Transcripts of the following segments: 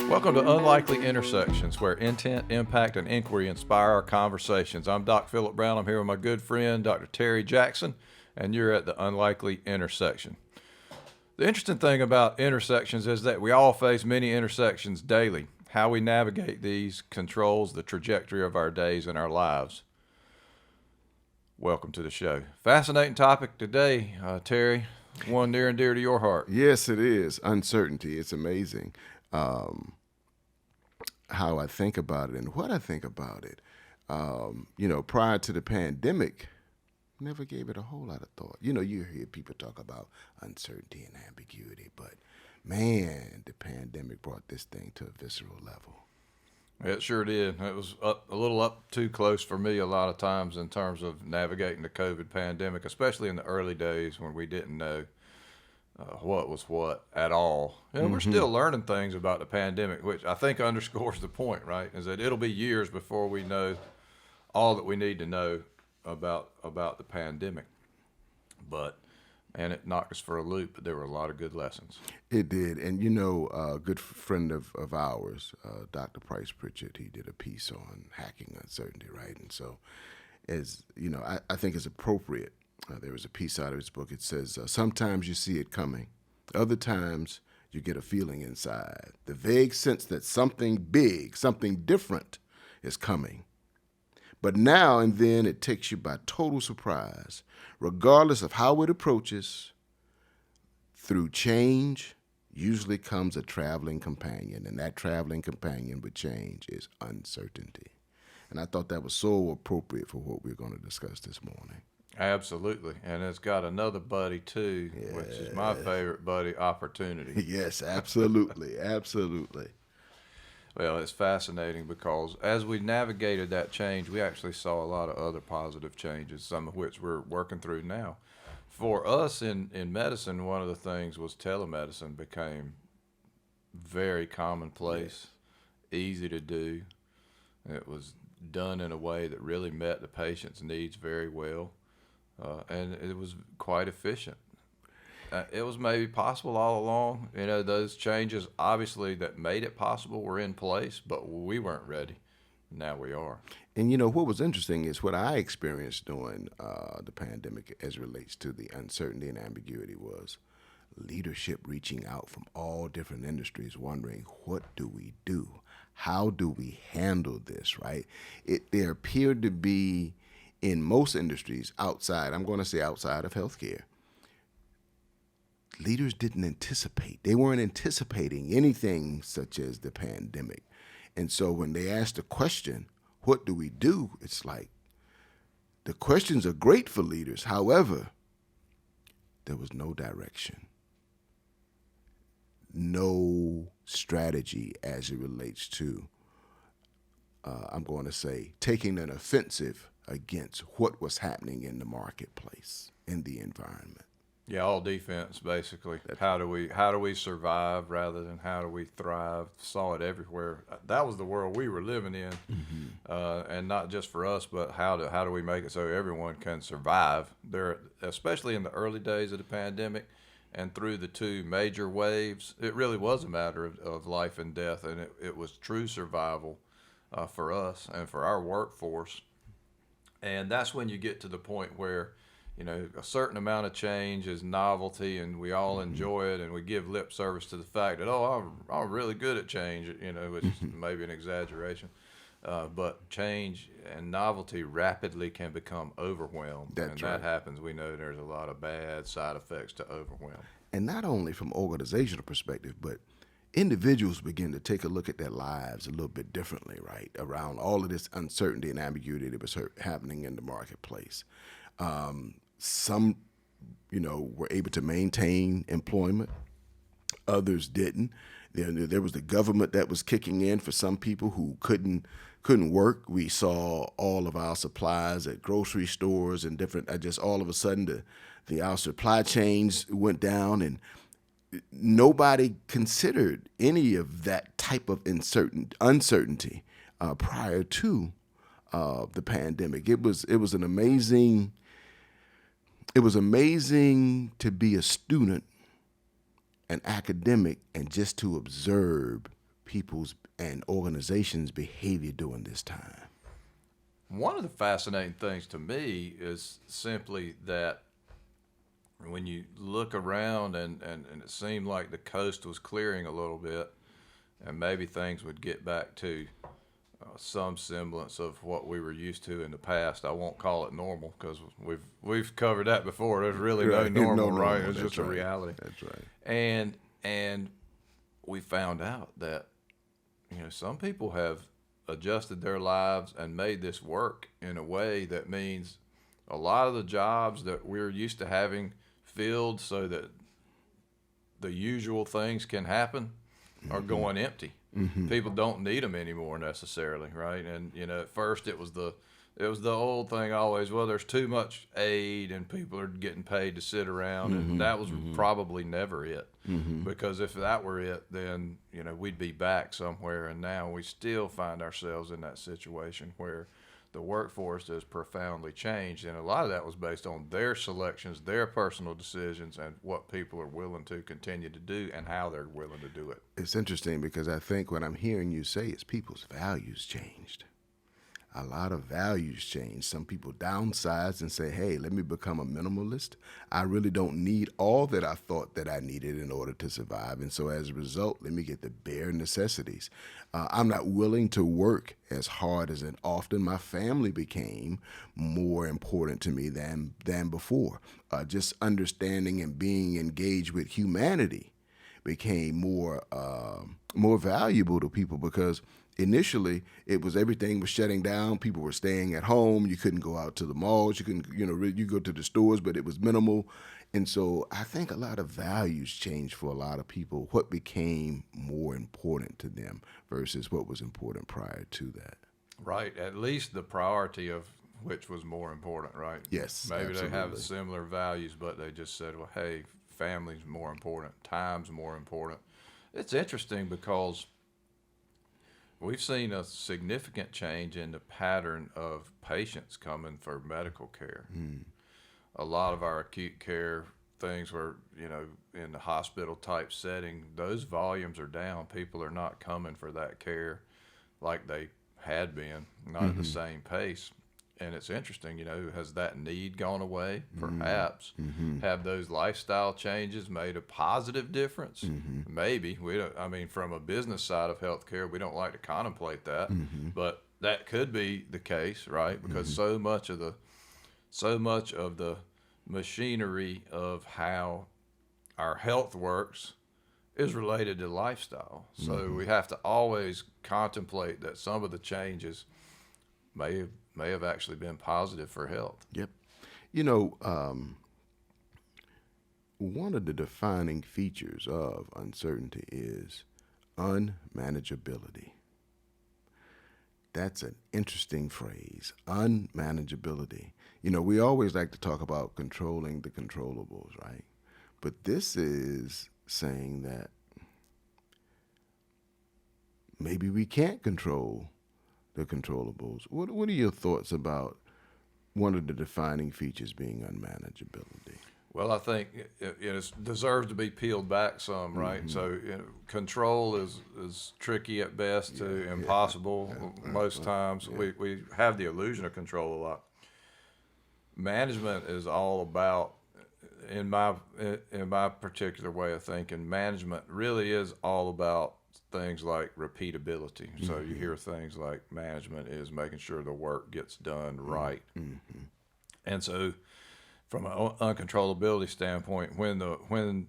Welcome to Unlikely Intersections, where intent, impact, and inquiry inspire our conversations. I'm Dr. Philip Brown. I'm here with my good friend, Dr. Terry Jackson, and you're at the Unlikely Intersection. The interesting thing about intersections is that we all face many intersections daily. How we navigate these controls the trajectory of our days and our lives. Welcome to the show. Fascinating topic today, Terry. One near and dear to your heart. Yes, it is. Uncertainty. It's amazing how I think about it and what I think about it. Prior to the pandemic, never gave it a whole lot of thought. You hear people talk about uncertainty and ambiguity, but man, the pandemic brought this thing to a visceral level. It sure did. It was a little up too close for me a lot of times in terms of navigating the COVID pandemic, especially in the early days when we didn't know what was what at all. And we're still learning things about the pandemic, which I think underscores the point, right? Is that it'll be years before we know all that we need to know about the pandemic. And it knocked us for a loop, but there were a lot of good lessons. It did. And, a good friend of ours, Dr. Price Pritchett, he did a piece on hacking uncertainty, right? And so, I think it's appropriate. There was a piece out of his book. It says, sometimes you see it coming. Other times you get a feeling inside. The vague sense that something big, something different is coming. But now and then it takes you by total surprise. Regardless of how it approaches, through change usually comes a traveling companion, and that traveling companion with change is uncertainty. And I thought that was so appropriate for what we're going to discuss this morning. Absolutely. And it's got another buddy, too, which is my favorite buddy, opportunity. Yes, absolutely. Absolutely. Well, it's fascinating because as we navigated that change, we actually saw a lot of other positive changes, some of which we're working through now. For us in medicine, one of the things was telemedicine became very commonplace, easy to do. It was done in a way that really met the patient's needs very well, and it was quite efficient. It was maybe possible all along. Those changes, obviously, that made it possible were in place, but we weren't ready. Now we are. And, what was interesting is what I experienced during the pandemic as it relates to the uncertainty and ambiguity was leadership reaching out from all different industries wondering, what do we do? How do we handle this, right? There appeared to be, in most industries outside, I'm going to say outside of healthcare, leaders didn't anticipate. They weren't anticipating anything such as the pandemic. And so when they asked the question, what do we do? It's like, the questions are great for leaders. However, there was no direction, no strategy as it relates to, I'm going to say, taking an offensive against what was happening in the marketplace, in the environment. Yeah, all defense basically. How do we survive rather than how do we thrive? Saw it everywhere. That was the world we were living in, and not just for us, but how do we make it so everyone can survive? There, especially in the early days of the pandemic, and through the two major waves, it really was a matter of life and death, and it was true survival for us and for our workforce. And that's when you get to the point where a certain amount of change is novelty, and we all enjoy it, and we give lip service to the fact that, I'm really good at change, which is maybe an exaggeration. But change and novelty rapidly can become overwhelmed. That's right. That happens. We know there's a lot of bad side effects to overwhelm. And not only from organizational perspective, but individuals begin to take a look at their lives a little bit differently, right? Around all of this uncertainty and ambiguity that was happening in the marketplace. Some, were able to maintain employment. Others didn't. There was the government that was kicking in for some people who couldn't work. We saw all of our supplies at grocery stores and different. Just all of a sudden, our supply chains went down, and nobody considered any of that type of uncertainty prior to the pandemic. It was amazing to be a student, an academic, and just to observe people's and organizations' behavior during this time? One of the fascinating things to me is simply that when you look around and it seemed like the coast was clearing a little bit and maybe things would get back to some semblance of what we were used to in the past. I won't call it normal because we've covered that before. There's really no Right. normal, No right? normal. It's just a reality. That's right. And we found out that some people have adjusted their lives and made this work in a way that means a lot of the jobs that we're used to having filled so that the usual things can happen are going empty. People don't need them anymore necessarily, right? And at first it was the old thing always. Well, there's too much aid and people are getting paid to sit around, and that was probably never it. Because if that were it, then we'd be back somewhere. And now we still find ourselves in that situation where the workforce has profoundly changed, and a lot of that was based on their selections, their personal decisions, and what people are willing to continue to do and how they're willing to do it. It's interesting because I think what I'm hearing you say is people's values changed. A lot of values change. Some people downsize and say, hey, let me become a minimalist. I really don't need all that I thought that I needed in order to survive. And so as a result, let me get the bare necessities. I'm not willing to work as hard as often. My family became more important to me than before. Just understanding and being engaged with humanity became more valuable to people because initially it was everything was shutting down. People were staying at home. You couldn't go out to the malls. You couldn't, you go to the stores, but it was minimal. And so I think a lot of values changed for a lot of people. What became more important to them versus what was important prior to that. Right. At least the priority of which was more important, right? Yes, Maybe absolutely. they have similar values, but they just said, well, hey, family's more important, time's more important. It's interesting because we've seen a significant change in the pattern of patients coming for medical care. A lot of our acute care things were, in the hospital type setting, those volumes are down. People are not coming for that care like they had been, not at the same pace. And it's interesting, has that need gone away? Perhaps. Have those lifestyle changes made a positive difference? Maybe. We don't. I mean, from a business side of healthcare, we don't like to contemplate that, but that could be the case, right? Because so much of the machinery of how our health works is related to lifestyle. So we have to always contemplate that some of the changes may have actually been positive for health. Yep. One of the defining features of uncertainty is unmanageability. That's an interesting phrase, unmanageability. We always like to talk about controlling the controllables, right? But this is saying that maybe we can't control the controllables. What are your thoughts about one of the defining features being unmanageability? Well, I think it deserves to be peeled back some, right? So control is tricky at best to impossible most times. We have the illusion of control a lot. Management is all about, in my particular way of thinking, management really is all about things like repeatability. So you hear things like management is making sure the work gets done right. And so from an uncontrollability standpoint, when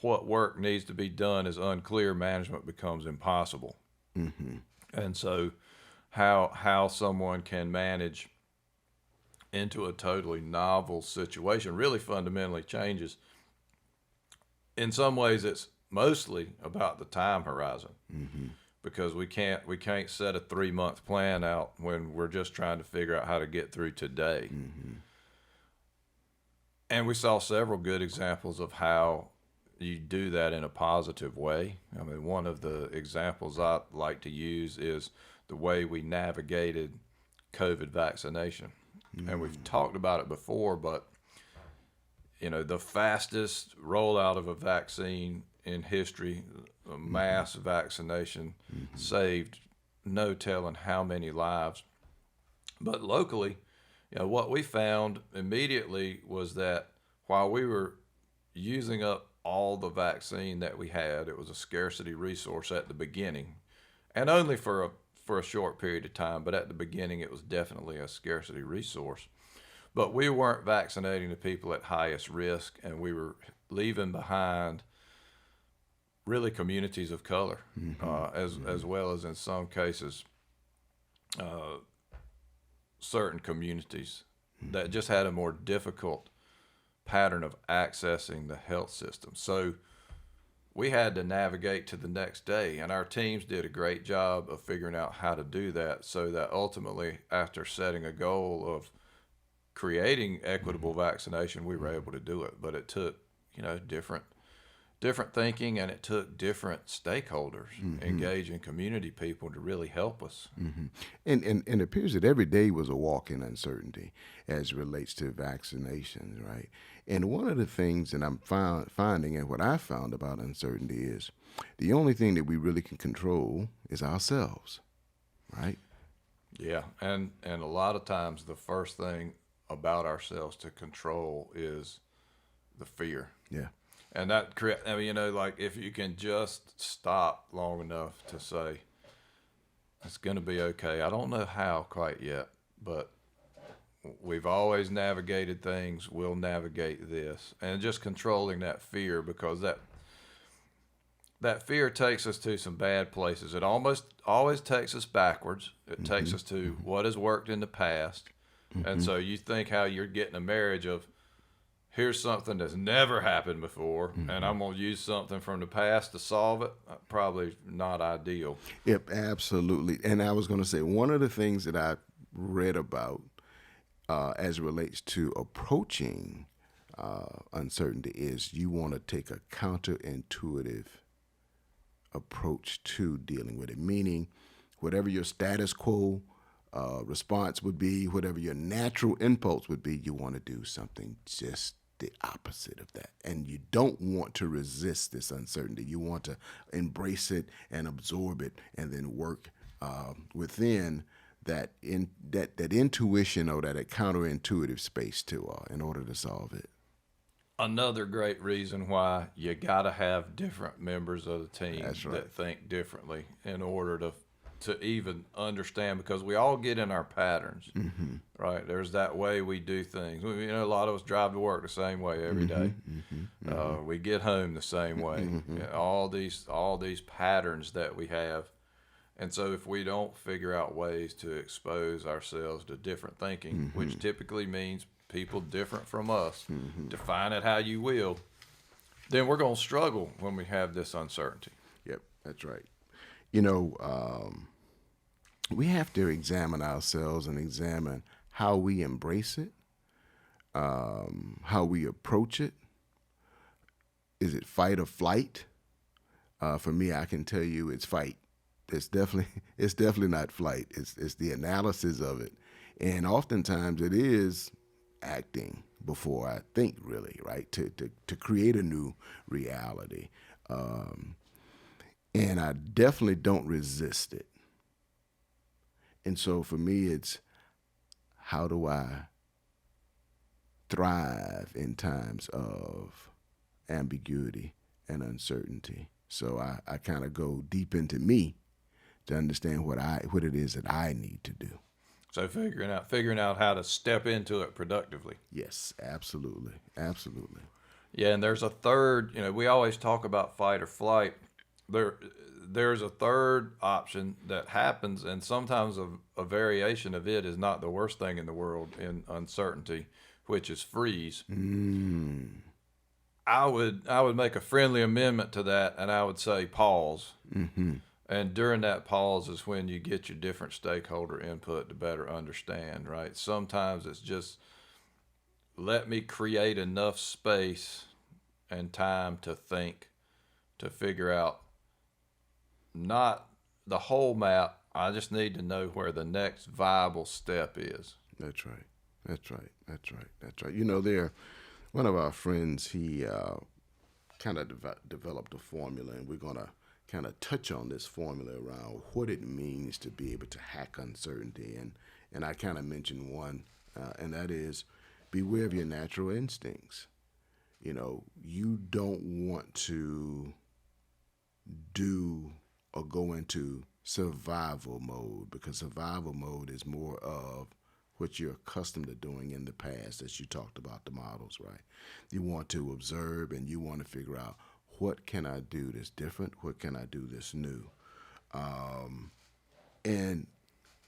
what work needs to be done is unclear, management becomes impossible. And so how someone can manage into a totally novel situation really fundamentally changes. In some ways, it's mostly about the time horizon, because we can't set a 3-month plan out when we're just trying to figure out how to get through today. And we saw several good examples of how you do that in a positive way. I mean, one of the examples I like to use is the way we navigated COVID vaccination. And we've talked about it before, but the fastest rollout of a vaccine in history, mass vaccination saved no telling how many lives. But locally, what we found immediately was that while we were using up all the vaccine that we had, it was a scarcity resource at the beginning, and only for a short period of time. But at the beginning, it was definitely a scarcity resource. But we weren't vaccinating the people at highest risk, and we were leaving behind really communities of color, as well as in some cases certain communities that just had a more difficult pattern of accessing the health system. So we had to navigate to the next day, and our teams did a great job of figuring out how to do that, so that ultimately, after setting a goal of creating equitable vaccination, we were able to do it. But it took, different thinking, and it took different stakeholders, engaging community people to really help us. And it appears that every day was a walk in uncertainty as it relates to vaccinations, right? And one of the things that I'm finding, and what I found about uncertainty, is the only thing that we really can control is ourselves, right? Yeah, and a lot of times the first thing about ourselves to control is the fear. Yeah. And that like if you can just stop long enough to say, it's going to be okay. I don't know how quite yet, but we've always navigated things. We'll navigate this. And just controlling that fear, because that fear takes us to some bad places. It almost always takes us backwards. It takes us to what has worked in the past. And so you think how you're getting a marriage of, here's something that's never happened before, and I'm going to use something from the past to solve it. Probably not ideal. Yep, absolutely. And I was going to say, one of the things that I read about as it relates to approaching uncertainty is you want to take a counterintuitive approach to dealing with it, meaning whatever your status quo response would be, whatever your natural impulse would be, you want to do something just the opposite of that. And you don't want to resist this uncertainty. You want to embrace it and absorb it, and then work within that intuition or that counterintuitive space in order to solve it. Another great reason why you got to have different members of the team that think differently in order to even understand, because we all get in our patterns, right? There's that way we do things. A lot of us drive to work the same way every day. We get home the same way. All these patterns that we have. And so if we don't figure out ways to expose ourselves to different thinking, which typically means people different from us, define it how you will, then we're going to struggle when we have this uncertainty. Yep, that's right. We have to examine ourselves and examine how we embrace it, how we approach it. Is it fight or flight? For me, I can tell you it's fight. It's definitely not flight. It's the analysis of it, and oftentimes it is acting before I think, really, right? To create a new reality. And I definitely don't resist it. And so for me, it's how do I thrive in times of ambiguity and uncertainty? So I kind of go deep into me to understand what it is that I need to do. So figuring out how to step into it productively. Yes, absolutely. Yeah, and there's a third, we always talk about fight or flight. There's a third option that happens, and sometimes a variation of it is not the worst thing in the world in uncertainty, which is freeze. I would make a friendly amendment to that, and I would say pause. And during that pause is when you get your different stakeholder input to better understand, right? Sometimes it's just let me create enough space and time to think, to figure out not the whole map. I just need to know where the next viable step is. That's right. One of our friends, he kind of developed a formula, and we're going to kind of touch on this formula around what it means to be able to hack uncertainty. And I kind of mentioned one, and that is beware of your natural instincts. You know, you don't want to do or go into survival mode, because survival mode is more of what you're accustomed to doing in the past, as you talked about the models, right? You want to observe and you want to figure out, what can I do that's different? What can I do that's new? And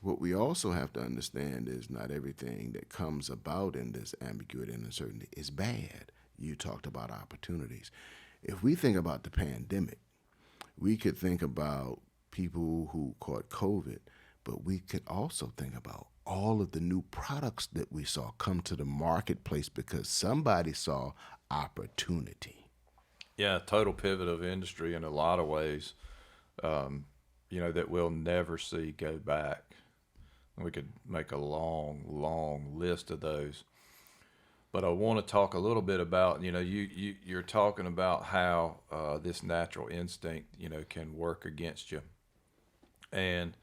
what we also have to understand is not everything that comes about in this ambiguity and uncertainty is bad. You talked about opportunities. If we think about the pandemic, we could think about people who caught COVID, but we could also think about all of the new products that we saw come to the marketplace because somebody saw opportunity. Yeah, total pivot of industry in a lot of ways, that we'll never see go back. We could make a long, long list of those. But I want to talk a little bit about, you're talking about how this natural instinct, can work against you. And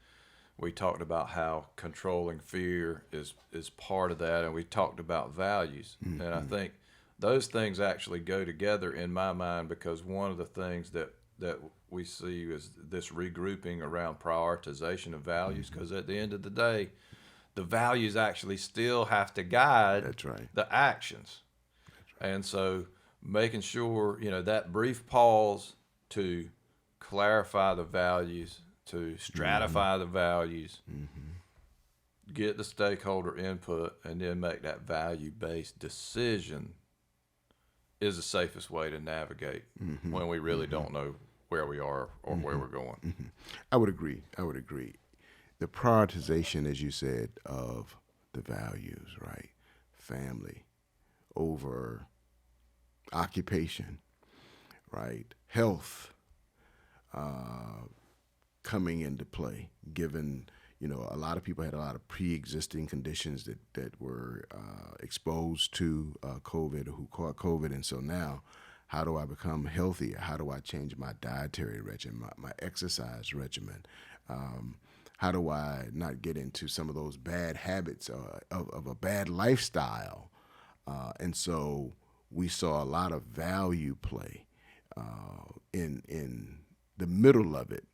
we talked about how controlling fear is part of that, and we talked about values. Mm-hmm. And I think those things actually go together in my mind, because one of the things that we see is this regrouping around prioritization of values, because at the end of the day, the values actually still have to guide the actions. Right. And so making sure, that brief pause to clarify the values, to stratify the values, get the stakeholder input, and then make that value-based decision is the safest way to navigate when we really don't know where we are or where we're going. I would agree. The prioritization, as you said, of the values, right? Family over occupation, right? Health coming into play, given, a lot of people had a lot of pre-existing conditions that were exposed to COVID, or who caught COVID. And so now, how do I become healthier? How do I change my dietary regimen, my exercise regimen? How do I not get into some of those bad habits of a bad lifestyle? And so we saw a lot of value play in the middle of it.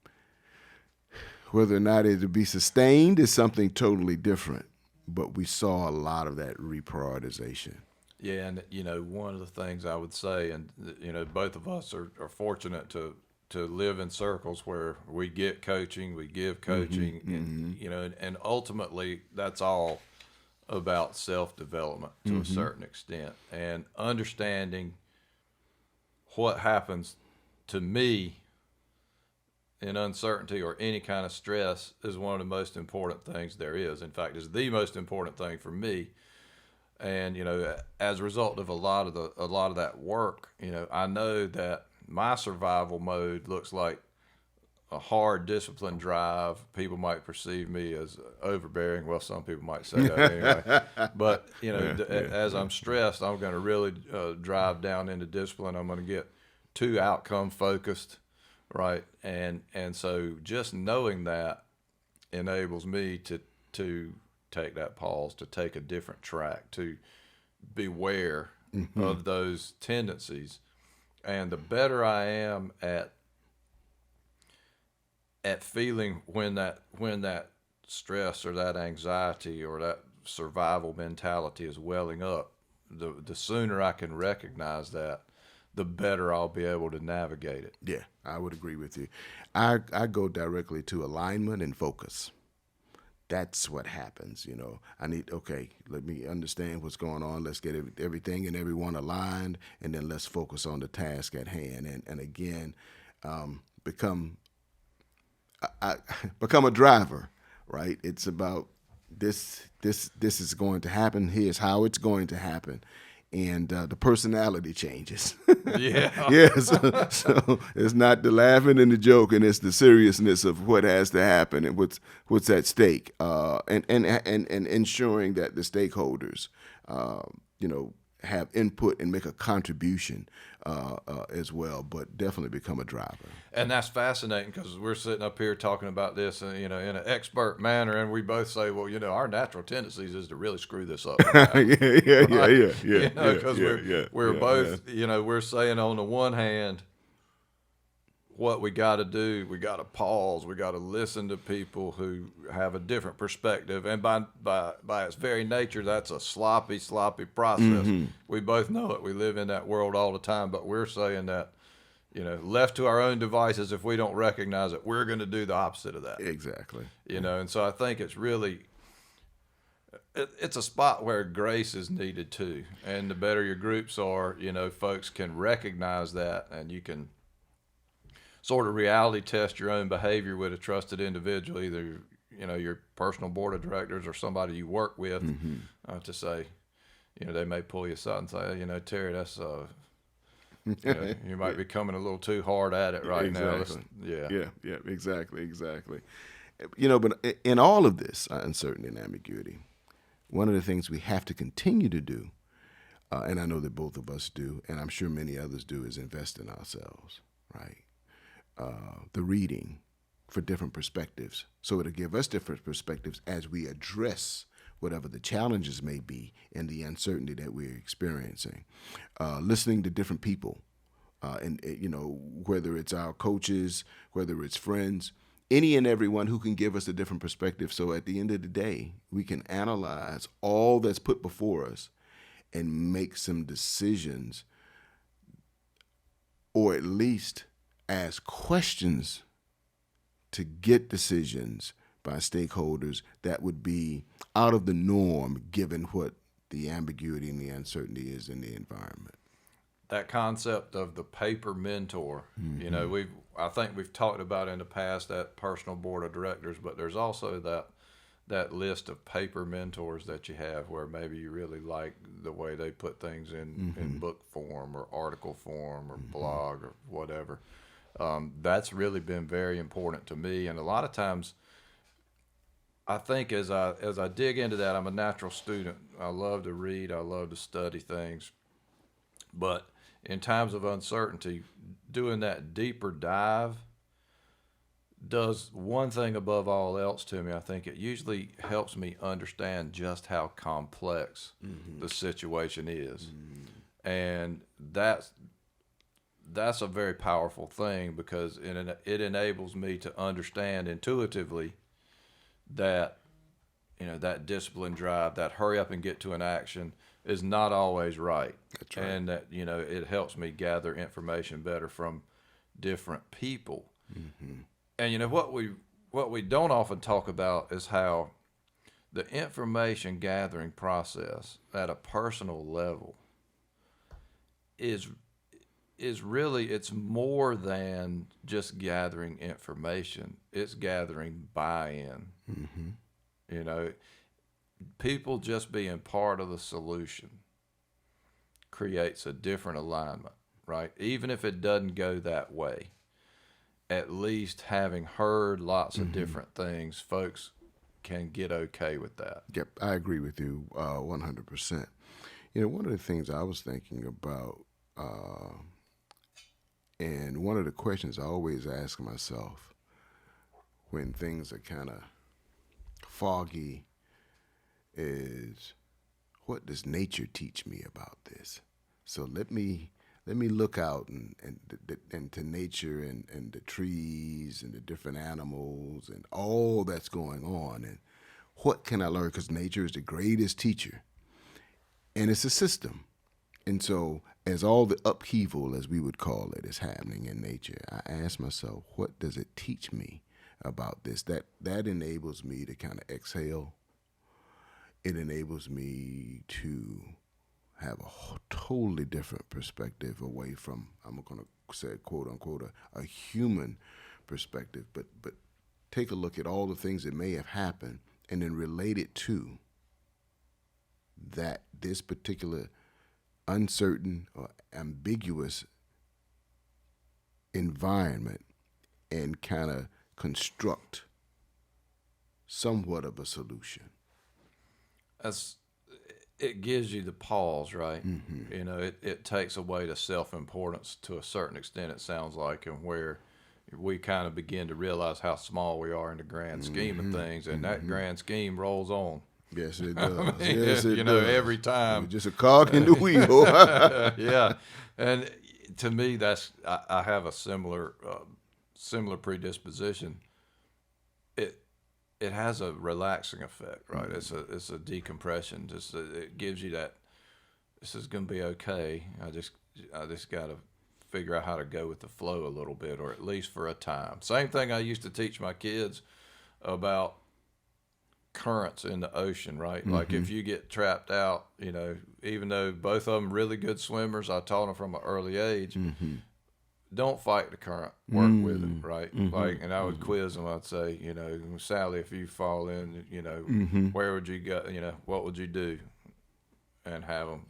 Whether or not it would be sustained is something totally different, but we saw a lot of that reprioritization. Yeah, and one of the things I would say, and both of us are fortunate to live in circles where we get coaching, we give coaching, and ultimately that's all about self-development to a certain extent, and understanding what happens to me in uncertainty or any kind of stress is one of the most important things there is. In fact, it's the most important thing for me. And as a result of a lot of that work, I know that my survival mode looks like a hard, disciplined drive. People might perceive me as overbearing. Well, some people might say that anyway. But as I'm stressed, I'm going to really drive down into discipline. I'm going to get too outcome focused, right? And so just knowing that enables me to take that pause, to take a different track, to beware of those tendencies. And the better I am at feeling when that stress or that anxiety or that survival mentality is welling up, the sooner I can recognize that, the better I'll be able to navigate it. Yeah, I would agree with you. I go directly to alignment and focus. That's what happens, let me understand what's going on. Let's get everything and everyone aligned, and then let's focus on the task at hand. And again, become a driver, right? It's about this is going to happen. Here's how it's going to happen. And the personality changes. Yeah. Yeah. So it's not the laughing and the joking; it's the seriousness of what has to happen and what's at stake. And ensuring that the stakeholders, have input and make a contribution as well, but definitely become a driver. And that's fascinating because we're sitting up here talking about this, in an expert manner, and we both say, well, our natural tendencies is to really screw this up. Because we're both, we're saying on the one hand, what we got to do, we got to pause, we got to listen to people who have a different perspective, and by its very nature, that's a sloppy process. We both know it. We live in that world all the time, but we're saying that, left to our own devices, if we don't recognize it, we're going to do the opposite of that. Exactly. And so I think it's really, it's a spot where grace is needed too, and the better your groups are, folks can recognize that, and you can sort of reality test your own behavior with a trusted individual, either your personal board of directors or somebody you work with, to say, they may pull you aside and say, Terry, that's you might be coming a little too hard at it right now. Yeah, exactly. But in all of this uncertainty and ambiguity, one of the things we have to continue to do, and I know that both of us do, and I'm sure many others do, is invest in ourselves, right? The reading for different perspectives, so it'll give us different perspectives as we address whatever the challenges may be and the uncertainty that we're experiencing. Listening to different people, and whether it's our coaches, whether it's friends, any and everyone who can give us a different perspective. So at the end of the day, we can analyze all that's put before us and make some decisions, or at least ask questions to get decisions by stakeholders that would be out of the norm given what the ambiguity and the uncertainty is in the environment. That concept of the paper mentor, I think we've talked about in the past that personal board of directors, but there's also that list of paper mentors that you have where maybe you really like the way they put things in book form or article form or blog or whatever. That's really been very important to me, and a lot of times I think as I dig into that, I'm a natural student. I love to read, I love to study things, but in times of uncertainty, doing that deeper dive does one thing above all else to me. I think it usually helps me understand just how complex the situation is, and that's a very powerful thing, because it enables me to understand intuitively that that discipline drive, that hurry up and get to an action, is not always right. That's right. And that it helps me gather information better from different people. And what we don't often talk about is how the information gathering process at a personal level is really, it's more than just gathering information. It's gathering buy-in. People just being part of the solution creates a different alignment, right? Even if it doesn't go that way, at least having heard lots of different things, folks can get okay with that. Yep, I agree with you 100%. One of the things I was thinking about, and one of the questions I always ask myself when things are kind of foggy is, what does nature teach me about this? So let me look out and to nature and the trees and the different animals and all that's going on, and what can I learn? Because nature is the greatest teacher, and it's a system. And so as all the upheaval, as we would call it, is happening in nature, I ask myself, what does it teach me about this? That enables me to kind of exhale. It enables me to have a totally different perspective away from, I'm going to say, quote unquote, a human perspective, but take a look at all the things that may have happened and then relate it to that this particular uncertain or ambiguous environment, and kind of construct somewhat of a solution. it gives you the pause, right? You know, it takes away the self-importance to a certain extent, it sounds like, and where we kind of begin to realize how small we are in the grand scheme of things, and that grand scheme rolls on. Yes, it does. I mean, Yes, it you know, does. every You're time. just a cog in the wheel. Yeah, and to me, I have a similar predisposition. It has a relaxing effect, right? It's a decompression. It gives you that this is going to be okay. I just got to figure out how to go with the flow a little bit, or at least for a time. Same thing I used to teach my kids about currents in the ocean, right? Like if you get trapped out, you know, even though both of them really good swimmers, I taught them from an early age, don't fight the current, work with it, right? Like, and I would quiz them. I'd say, you know, Sally, if you fall in, you know, where would you go? You know, what would you do? And have them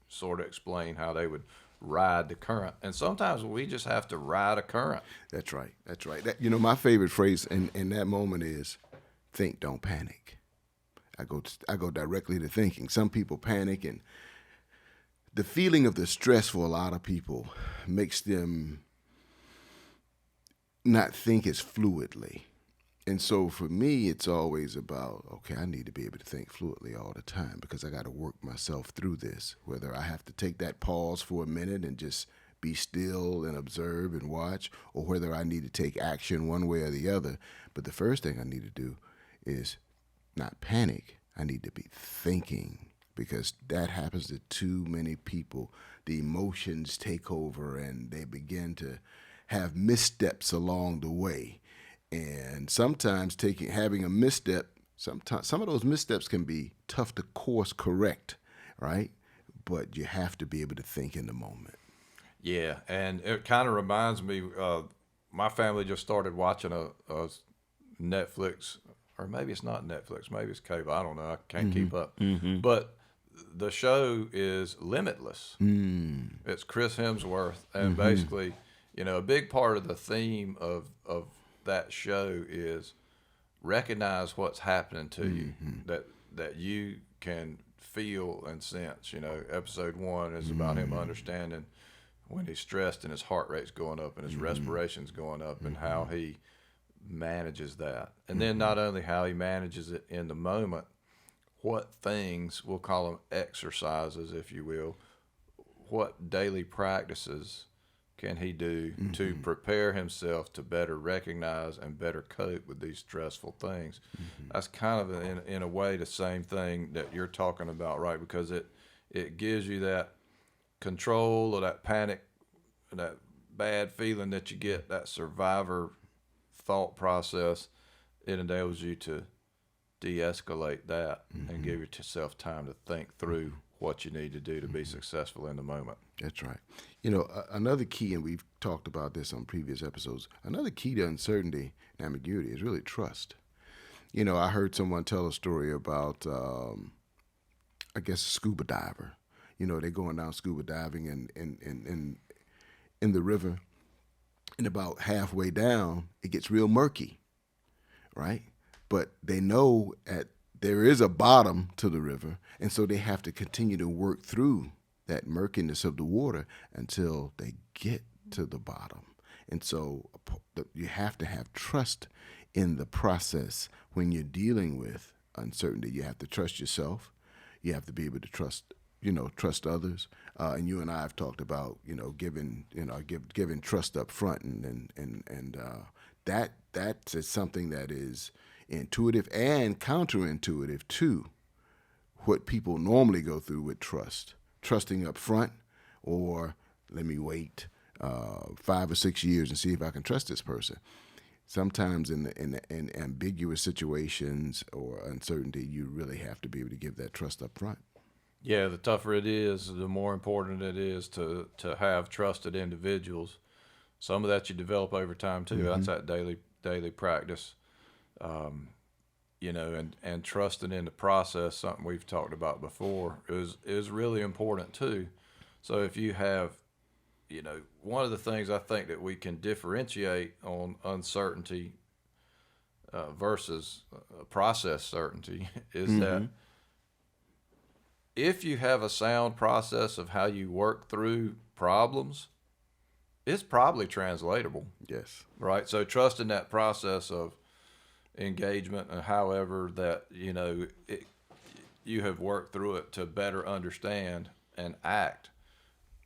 sort of explain how they would ride the current. And sometimes we just have to ride a current. That's right. That's right. That, you know, my favorite phrase in that moment is, "Think, don't panic." I go directly to thinking. Some people panic, and the feeling of the stress for a lot of people makes them not think as fluidly. And so for me, it's always about, okay, I need to be able to think fluidly all the time because I got to work myself through this, whether I have to take that pause for a minute and just be still and observe and watch, or whether I need to take action one way or the other. But the first thing I need to do is not panic. I need to be thinking, because that happens to too many people. The emotions take over and they begin to have missteps along the way. And sometimes having a misstep, some of those missteps can be tough to course correct, right? But you have to be able to think in the moment. Yeah, and it kind of reminds me, my family just started watching a Netflix, or maybe it's not Netflix, maybe it's cable. I don't know. I can't keep up. But the show is Limitless. It's Chris Hemsworth, and basically, you know, a big part of the theme of that show is recognize what's happening to you, that you can feel and sense. You know, episode 1 is about him understanding when he's stressed and his heart rate's going up and his respiration's going up, and how he manages that. And then not only how he manages it in the moment, what things, we'll call them exercises, if you will, what daily practices can he do to prepare himself to better recognize and better cope with these stressful things. That's kind of, in a way, the same thing that you're talking about, right? Because it gives you that control or that panic, that bad feeling that you get, that survivor thought process. It enables you to de-escalate that and give yourself time to think through what you need to do to be successful in the moment. That's right. You know, another key, and we've talked about this on previous episodes, another key to uncertainty and ambiguity is really trust. You know, I heard someone tell a story about, I guess, a scuba diver. You know, they're going down scuba diving in the river, and about halfway down, it gets real murky, right? But they know there is a bottom to the river, and so they have to continue to work through that murkiness of the water until they get to the bottom. And so you have to have trust in the process when you're dealing with uncertainty. You have to trust yourself. You have to be able to trust others. And you and I have talked about, giving trust up front, and that's something that is intuitive and counterintuitive to what people normally go through with trust. Trusting up front, or let me wait 5 or 6 years and see if I can trust this person. Sometimes in ambiguous situations or uncertainty, you really have to be able to give that trust up front. Yeah, the tougher it is, the more important it is to have trusted individuals. Some of that you develop over time too. That's that daily practice. And trusting in the process, something we've talked about before, is really important too. So if you have, one of the things I think that we can differentiate on uncertainty versus process certainty is that if you have a sound process of how you work through problems, it's probably translatable, Yes. right? So trusting that process of engagement and however that, you have worked through it to better understand and act,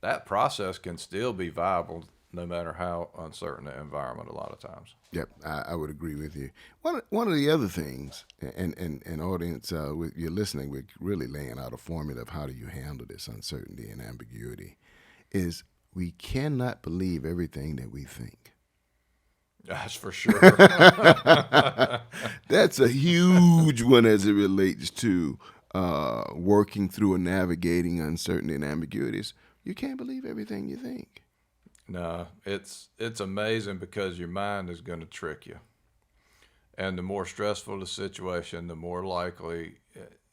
that process can still be viable no matter how uncertain the environment a lot of times. Yep, I would agree with you. One of the other things, and audience, with you're listening, we're really laying out a formula of how do you handle this uncertainty and ambiguity, is we cannot believe everything that we think. That's for sure. That's a huge one as it relates to working through and navigating uncertainty and ambiguities. You can't believe everything you think. No, it's amazing because your mind is going to trick you. And the more stressful the situation, the more likely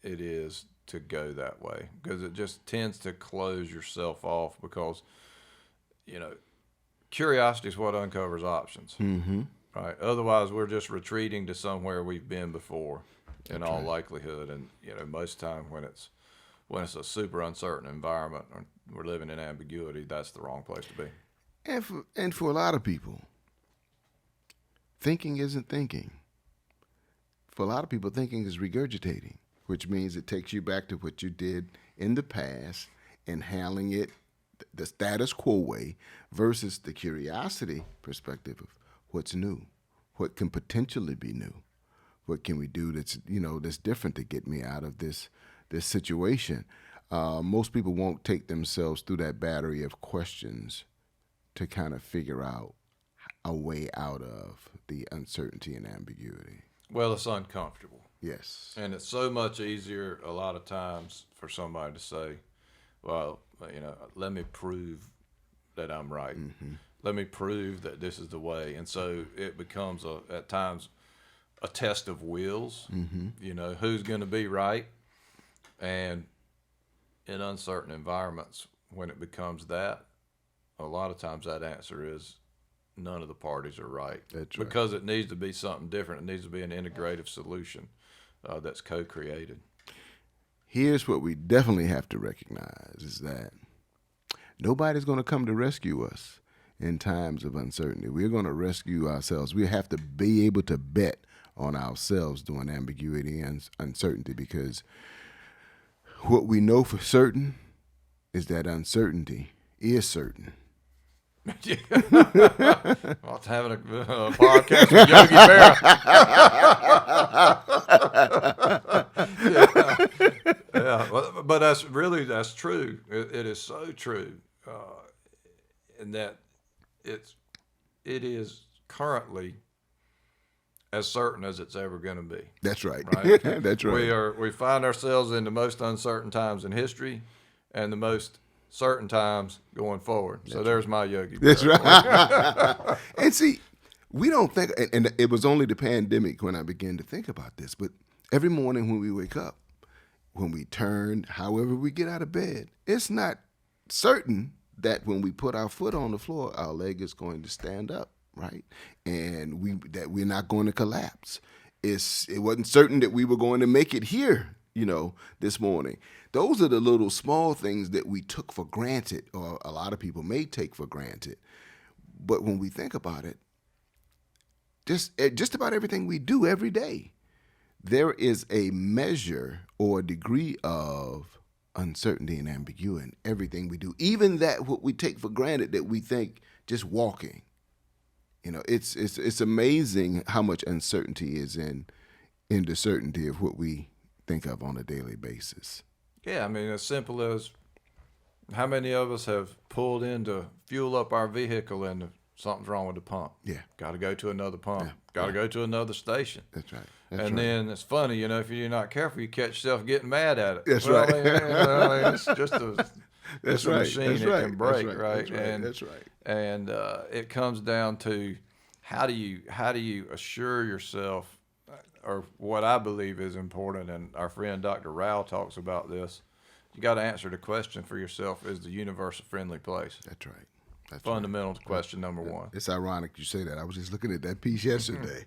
it is to go that way, because it just tends to close yourself off, because, curiosity is what uncovers options, right? Otherwise, we're just retreating to somewhere we've been before in all likelihood. And, most time when it's a super uncertain environment or we're living in ambiguity, that's the wrong place to be. And for a lot of people, thinking isn't thinking. For a lot of people, thinking is regurgitating, which means it takes you back to what you did in the past and handling it the status quo way versus the curiosity perspective of what's new, what can potentially be new, what can we do that's different to get me out of this situation. Most people won't take themselves through that battery of questions to kind of figure out a way out of the uncertainty and ambiguity. Well, it's uncomfortable. Yes. And it's so much easier a lot of times for somebody to say, well, let me prove that I'm right. Mm-hmm. Let me prove that this is the way. And so it becomes, at times, a test of wills. Mm-hmm. Who's going to be right? And in uncertain environments, when it becomes that, a lot of times that answer is none of the parties are right. That's right. Because it needs to be something different. It needs to be an integrative solution that's co-created. Here's what we definitely have to recognize is that nobody's going to come to rescue us in times of uncertainty. We're going to rescue ourselves. We have to be able to bet on ourselves during ambiguity and uncertainty, because what we know for certain is that uncertainty is certain. Well, it's having a podcast with Yogi Berra. Yeah. But that's true. It is so true, in that it is currently as certain as it's ever going to be. That's right. Right. That's right. We find ourselves in the most uncertain times in history, and the most certain times going forward. So there's my Yogi. That's right. And see, we don't think, and it was only the pandemic when I began to think about this, but every morning when we wake up, when we turn, however we get out of bed, it's not certain that when we put our foot on the floor, our leg is going to stand up, right? And that we're not going to collapse. It wasn't certain that we were going to make it here, this morning. Those are the little small things that we took for granted, or a lot of people may take for granted. But when we think about it, just about everything we do every day, there is a measure or a degree of uncertainty and ambiguity in everything we do. Even that what we take for granted that we think just walking. It's amazing how much uncertainty is in the certainty of what we think of on a daily basis. Yeah, I mean, as simple as how many of us have pulled in to fuel up our vehicle and something's wrong with the pump? Yeah. Got to go to another pump. Yeah. Got to go to another station. That's right. Then it's funny, if you're not careful, you catch yourself getting mad at it. That's right. It's just a machine that can break, right? That's right. And it comes down to how do you assure yourself, or what I believe is important, and our friend Dr. Rao talks about this. You got to answer the question for yourself: is the universe a friendly place? That's right. Fundamental question number one. It's ironic you say that. I was just looking at that piece yesterday.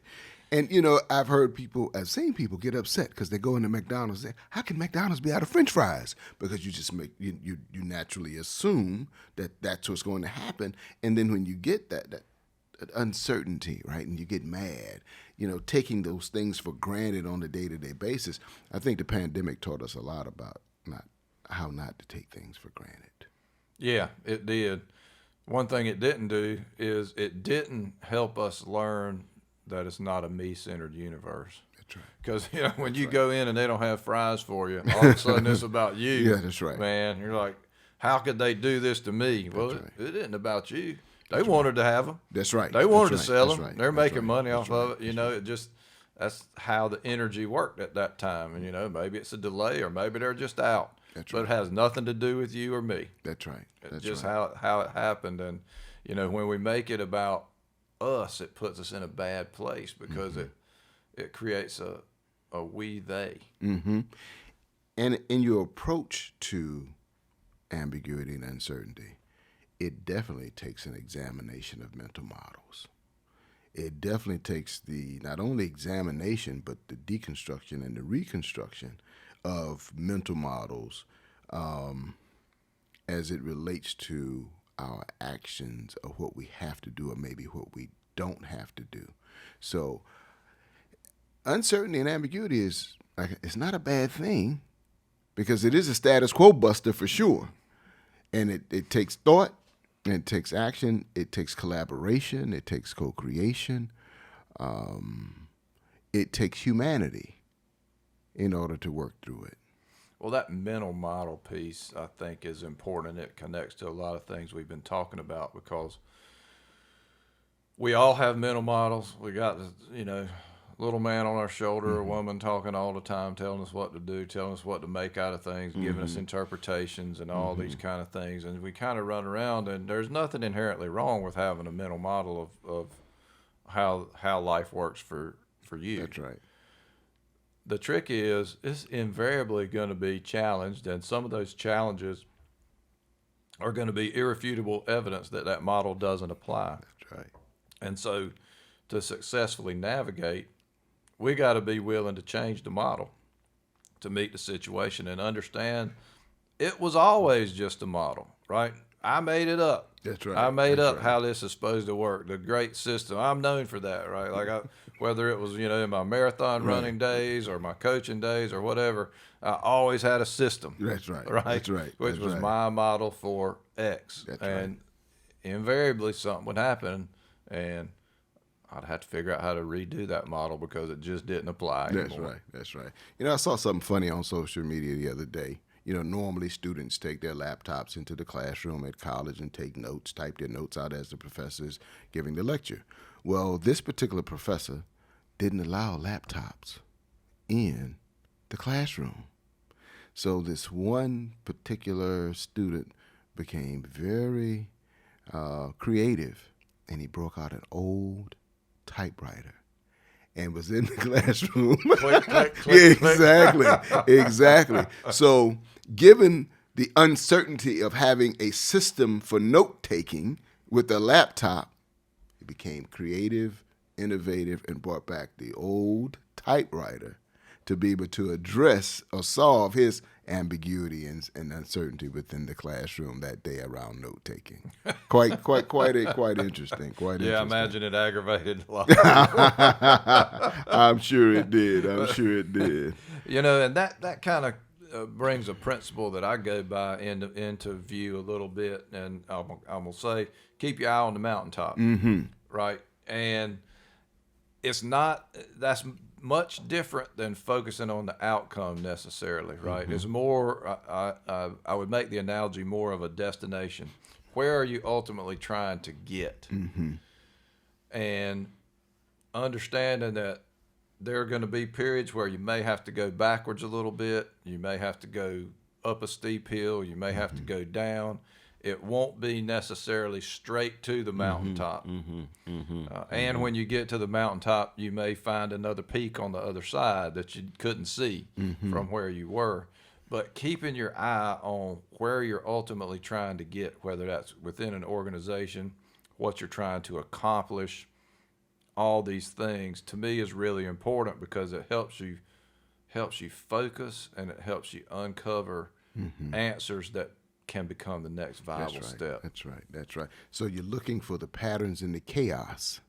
And, I've I've seen people get upset because they go into McDonald's and say, how can McDonald's be out of French fries? Because you just you naturally assume that that's what's going to happen. And then when you get that uncertainty, right, and you get mad, taking those things for granted on a day-to-day basis, I think the pandemic taught us a lot about how not to take things for granted. Yeah, it did. One thing it didn't do is it didn't help us learn that it's not a me-centered universe. That's right. Because when you go in and they don't have fries for you, all of a sudden it's about you. Yeah, that's right. Man, you're like, how could they do this to me? Well, right. it isn't about you. They wanted to have them. That's right. They wanted to That's sell right. them. That's They're right. making That's money right. off of it. That's how the energy worked at that time. And maybe it's a delay, or maybe they're just out. That's but right. It has nothing to do with you or me. That's right. It's just how it happened. And when we make it about us, it puts us in a bad place because it creates a we they. Mm-hmm. And in your approach to ambiguity and uncertainty, it definitely takes an examination of mental models. It definitely takes the not only examination, but the deconstruction and the reconstruction of mental models as it relates to our actions of what we have to do or maybe what we don't have to do. So uncertainty and ambiguity it's not a bad thing because it is a status quo buster for sure. And it takes thought, and it takes action, it takes collaboration, it takes co-creation, it takes humanity in order to work through it. Well, that mental model piece, I think, is important. It connects to a lot of things we've been talking about because we all have mental models. We got, little man on our shoulder, a woman talking all the time, telling us what to do, telling us what to make out of things, giving us interpretations and all these kind of things. And we kind of run around, and there's nothing inherently wrong with having a mental model of how life works for you. That's right. The trick is it's invariably going to be challenged, and some of those challenges are going to be irrefutable evidence that model doesn't apply. That's right. And so to successfully navigate, we got to be willing to change the model to meet the situation and understand it was always just a model, right? I made it up. That's right. I made That's up right. how this is supposed to work. The great system. I'm known for that, right? Like whether it was, in my marathon running days or my coaching days or whatever, I always had a system. That's right. Right. That's right. Which That's was right. my model for X. That's and invariably something would happen, and I'd have to figure out how to redo that model because it just didn't apply anymore. That's right. That's right. I saw something funny on social media the other day. Normally students take their laptops into the classroom at college and take notes, type their notes out as the professor's giving the lecture. Well, this particular professor didn't allow laptops in the classroom. So this one particular student became very creative, and he broke out an old typewriter and was in the classroom. Click, click, Yeah, click. exactly. So given the uncertainty of having a system for note-taking with a laptop, he became creative, innovative, and brought back the old typewriter to be able to address or solve his ambiguity and uncertainty within the classroom that day around note-taking. Quite interesting. Quite Yeah, I interesting. imagine it aggravated a lot of people. I'm sure it did. And that kind of brings a principle that I go by into view a little bit, and I'm gonna say, keep your eye on the mountaintop, right? And that's much different than focusing on the outcome necessarily, right? It's more, I would make the analogy more of a destination. Where are you ultimately trying to get? And understanding that there are going to be periods where you may have to go backwards a little bit. You may have to go up a steep hill. You may have to go down. It won't be necessarily straight to the mountaintop. And when you get to the mountaintop, you may find another peak on the other side that you couldn't see from where you were. but keeping your eye on where you're ultimately trying to get, whether that's within an organization, what you're trying to accomplish, all these things to me is really important because it helps you focus and it helps you uncover answers that can become the next viable step. That's right. That's right. So you're looking for the patterns in the chaos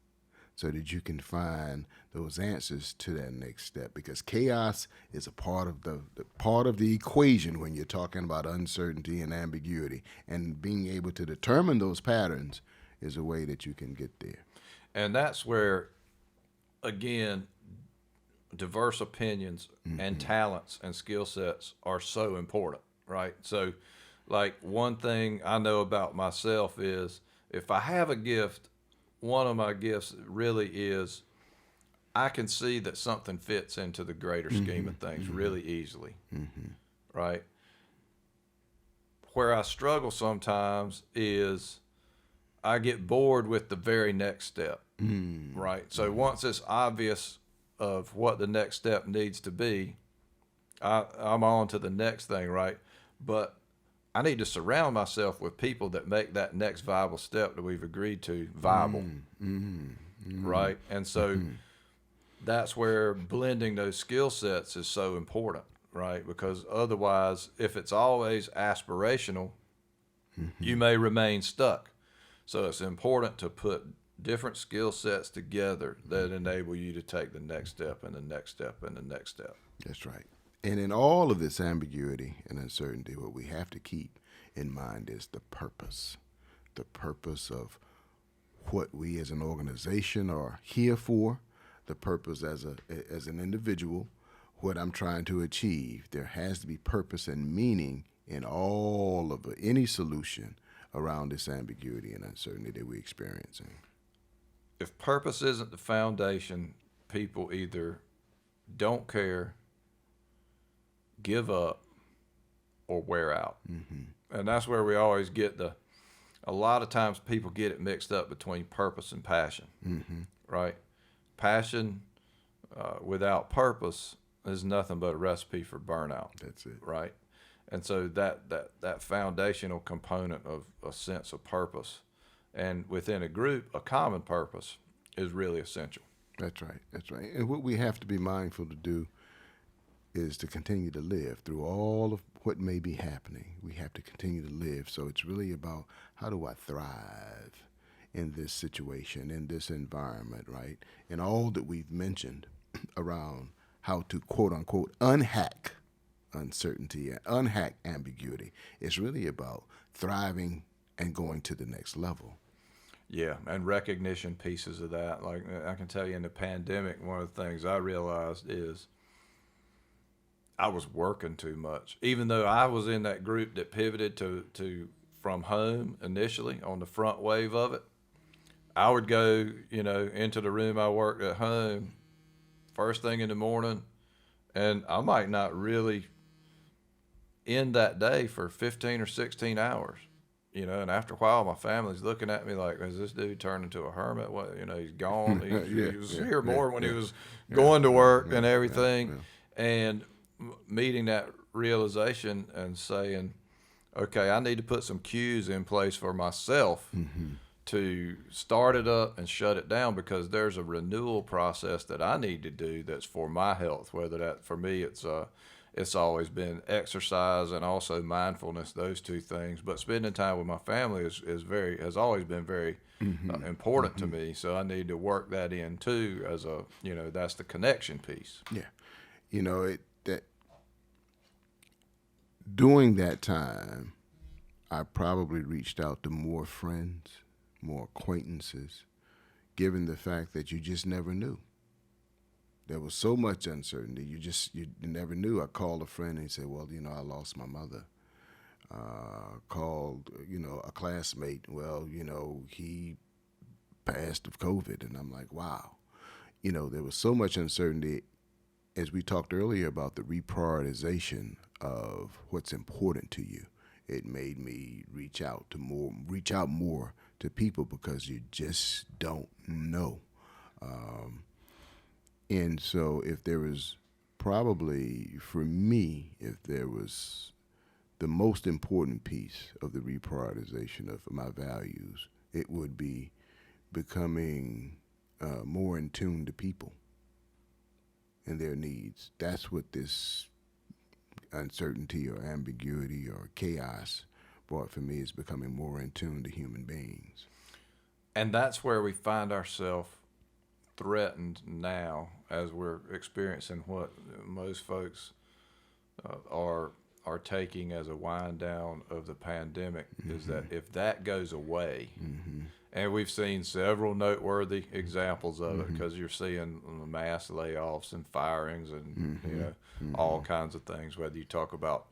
so that you can find those answers to that next step, because chaos is a part of the part of the equation when you're talking about uncertainty and ambiguity, and being able to determine those patterns is a way that you can get there. And that's where, again, diverse opinions and talents and skill sets are so important, right? So, like, one thing I know about myself is if I have a gift, one of my gifts really is I can see that something fits into the greater scheme of things really easily, right? Where I struggle sometimes is I get bored with the very next step, right? So once it's obvious of what the next step needs to be, I'm on to the next thing, right? But I need to surround myself with people that make that next viable step that we've agreed to viable, right? And so that's where blending those skill sets is so important, right? Because otherwise, if it's always aspirational, you may remain stuck. So it's important to put different skill sets together that enable you to take the next step and the next step and the next step. That's right. And in all of this ambiguity and uncertainty, what we have to keep in mind is the purpose of what we as an organization are here for, the purpose as an individual, what I'm trying to achieve. There has to be purpose and meaning in all of any solution around this ambiguity and uncertainty that we're experiencing. If purpose isn't the foundation, people either don't care, give up, or wear out. And that's where we always get a lot of times people get it mixed up between purpose and passion, right? Passion without purpose is nothing but a recipe for burnout. That's it. Right? And so that foundational component of a sense of purpose, and within a group, a common purpose is really essential. That's right. That's right. And what we have to be mindful to do is to continue to live through all of what may be happening. We have to continue to live. So it's really about, how do I thrive in this situation, in this environment, right? And all that we've mentioned around how to, quote unquote, unhack uncertainty and unhack ambiguity. It's really about thriving and going to the next level. Yeah, and recognition pieces of that. Like, I can tell you in the pandemic, one of the things I realized is I was working too much. Even though I was in that group that pivoted to from home initially on the front wave of it, I would go, into the room I worked at home first thing in the morning, and I might not really end that day for 15 or 16 hours. And after a while, my family's looking at me like, "Is this dude turned into a hermit? What? He's gone. He was here more when he was going to work and everything." And meeting that realization and saying, "Okay, I need to put some cues in place for myself to start it up and shut it down, because there's a renewal process that I need to do that's for my health. Whether that, for me, it's always been exercise and also mindfulness, those two things. But spending time with my family has always been very important to me. So I need to work that in too, as that's the connection piece. Yeah, that during that time, I probably reached out to more friends, more acquaintances, given the fact that you just never knew. There was so much uncertainty. You never knew. I called a friend and he said, "Well, I lost my mother." Called, a classmate. Well, he passed of COVID. And I'm like, wow. There was so much uncertainty. As we talked earlier about the reprioritization of what's important to you, it made me reach out more to people, because you just don't know. And so if there is probably for me, if there was the most important piece of the reprioritization of my values, it would be becoming more in tune to people and their needs. That's what this uncertainty or ambiguity or chaos brought for me, is becoming more in tune to human beings. And that's where we find ourselves threatened now, as we're experiencing what most folks are taking as a wind down of the pandemic, is that if that goes away, and we've seen several noteworthy examples of it, because you're seeing mass layoffs and firings and all kinds of things, whether you talk about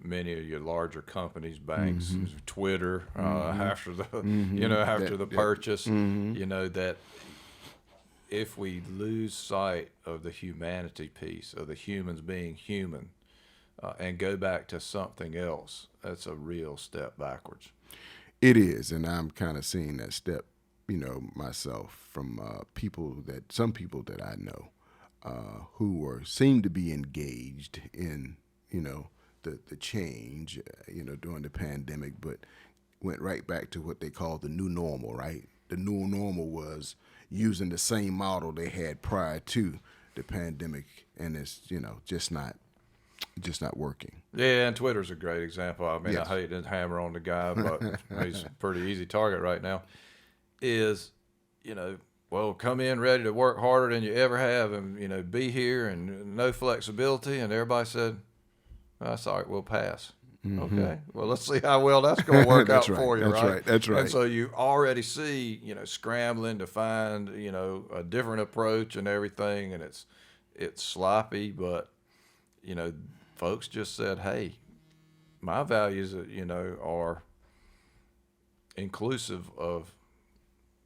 many of your larger companies, banks, Twitter, after the after the purchase, that if we lose sight of the humanity piece of the humans being human, and go back to something else, that's a real step backwards. It is, and I'm kind of seeing that step, myself from some people that I know who seem to be engaged in, the change, during the pandemic, but went right back to what they call the new normal, right? The new normal was using the same model they had prior to the pandemic, and it's, just not working. Yeah, and Twitter's a great example. I mean, Yes. I hate to hammer on the guy, but he's a pretty easy target right now. Is, well, come in ready to work harder than you ever have, and be here, and no flexibility. And everybody said, "That's all right, we'll pass." Okay, well, let's see how well that's going to work out for you, right? That's right. And so you already see, scrambling to find, a different approach and everything, and it's sloppy, but folks just said, "Hey, my values, are inclusive of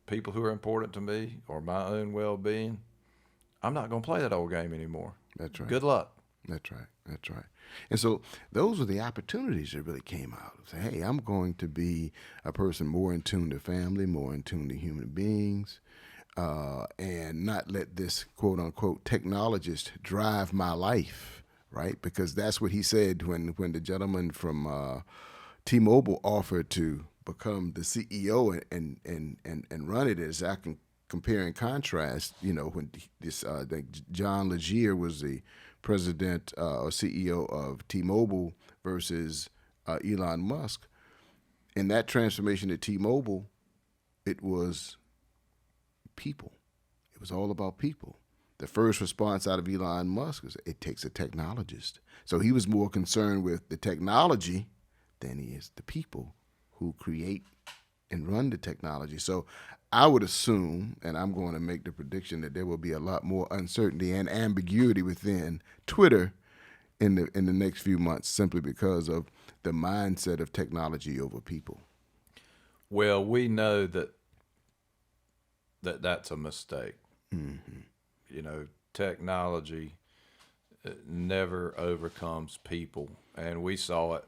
people who are important to me or my own well-being. I'm not going to play that old game anymore." That's right. Good luck. That's right. And so those are the opportunities that really came out. Say, hey, I'm going to be a person more in tune to family, more in tune to human beings, and not let this quote unquote technologist drive my life, right? Because that's what he said when the gentleman from T-Mobile offered to become the CEO and run it. As I can compare and contrast, when this John Legere was the president or CEO of T-Mobile versus Elon Musk. In that transformation at T-Mobile, it was people. It was all about people. The first response out of Elon Musk was, it takes a technologist. So he was more concerned with the technology than he is the people who create and run the technology. So I would assume, and I'm going to make the prediction, that there will be a lot more uncertainty and ambiguity within Twitter in the next few months, simply because of the mindset of technology over people. Well, we know that's a mistake. Technology never overcomes people, and we saw it.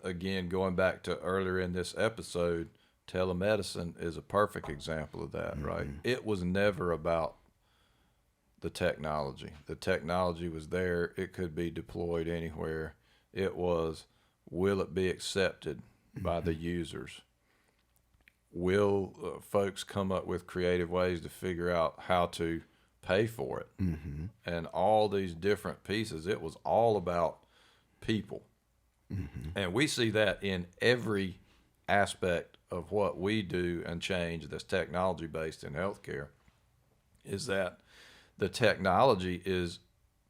Again, going back to earlier in this episode, telemedicine is a perfect example of that, right? It was never about the technology. The technology was there. It could be deployed anywhere. It was, will it be accepted by the users? Will folks come up with creative ways to figure out how to pay for it? And all these different pieces, it was all about people. And we see that in every aspect of what we do and change that's technology based in healthcare, is that the technology is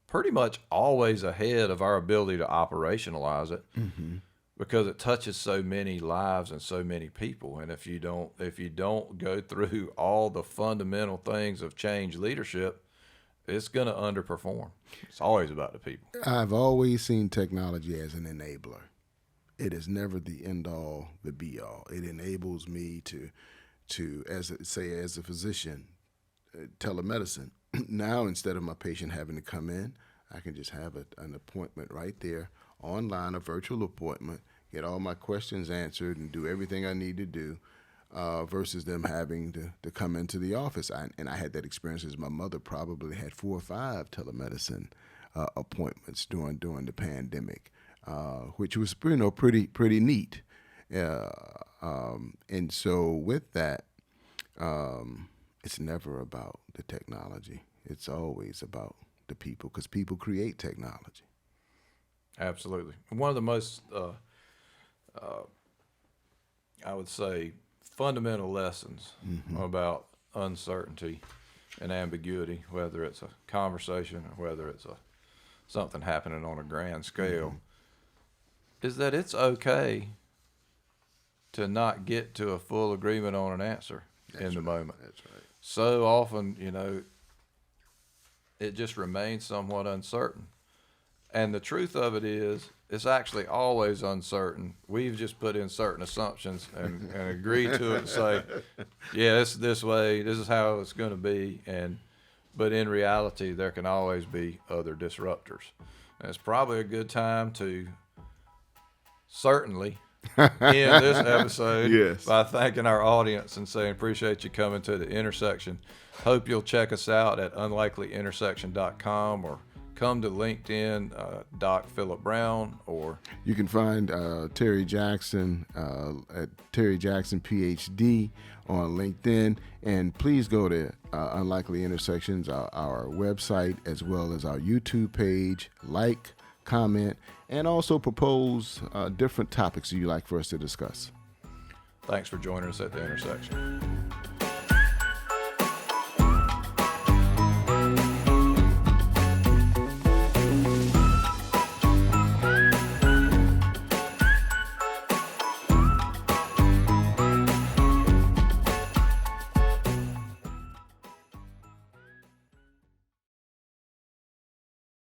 pretty much always ahead of our ability to operationalize it, because it touches so many lives and so many people. And if you don't go through all the fundamental things of change leadership, it's going to underperform. It's always about the people. I've always seen technology as an enabler. It is never the end all, the be all. It enables me to as a physician, telemedicine. Now, instead of my patient having to come in, I can just have an appointment right there online, a virtual appointment, get all my questions answered, and do everything I need to do versus them having to come into the office. And I had that experience as my mother probably had 4 or 5 telemedicine appointments during the pandemic, which was pretty neat. And so with that, it's never about the technology. It's always about the people, because people create technology. Absolutely. One of the most, I would say, fundamental lessons about uncertainty and ambiguity, whether it's a conversation or whether it's something happening on a grand scale, is that it's okay to not get to a full agreement on an answer in the moment. That's right. So often, it just remains somewhat uncertain. And the truth of it is, it's actually always uncertain. We've just put in certain assumptions and agreed to it and say, yeah, it's this way, this is how it's going to be. But in reality, there can always be other disruptors. And it's probably a good time to certainly end this episode by thanking our audience and saying appreciate you coming to the intersection. Hope you'll check us out at unlikelyintersection.com or come to LinkedIn, Doc Philip Brown, or you can find Terry Jackson at Terry Jackson PhD on LinkedIn, and please go to Unlikely Intersections, our website, as well as our YouTube page. Like, comment, and also propose different topics you'd like for us to discuss. Thanks for joining us at the intersection.